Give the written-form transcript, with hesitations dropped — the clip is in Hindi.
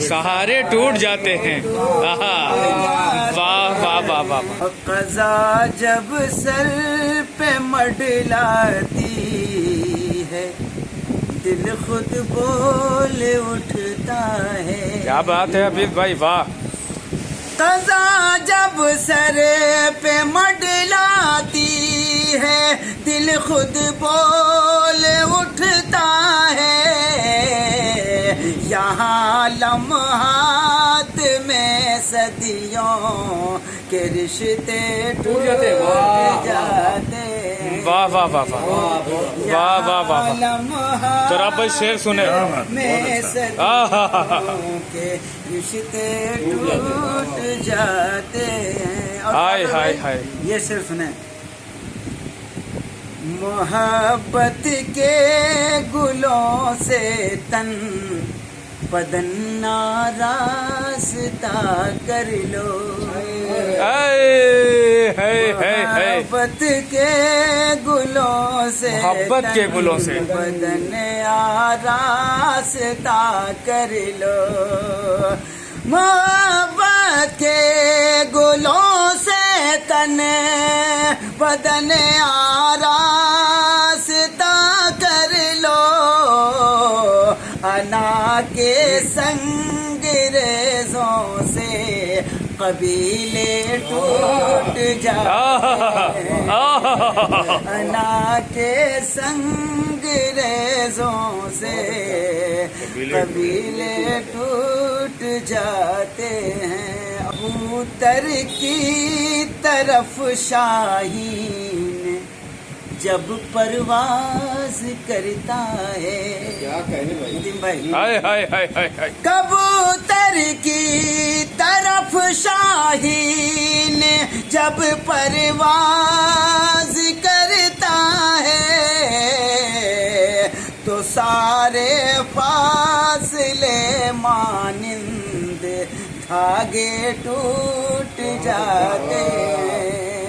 सहारे टूट जाते हैं। वाह वाह वाह वाह। क़ज़ा जब सर पे मंडलाती है, दिल खुद बोल उठता है। क्या बात है हबीब भाई, वाह। क़ज़ा जब सर पे मंडलाती है, दिल खुद बोल उठता है। यहाँ लम्हात में सदियों के रिश्ते टूट जाते। वाह वाह वाह वाह वाह वाह वाह। तो आप भाई शेर सुने। में सदियों के रिश्ते टूट जाते हैं। हाय हाय हाय। ये शेर सुने। मोहब्बत के गुलों से तन बदन नारास्ता कर लो। मोहब्बत के गुलों से, मोहब्बत के गुलों से बदन आरास्ता कर लो। मोहब्बत के गुलों से तन बदन आरास्ता कर लो। अना के संग रेज़ों से कबीले टूट जाते। अना के संग रेज़ों से कबीले टूट जाते हैं। कबूतर की तरफ शाहीन जब परवाज करता है। क्या कहने भाई? हाय हाय हाय हाय हाय। कबूतर की तरफ शाहीन जब परवाज करता है, तो सारे फासले मानिंद धागे टूट जाते हैं।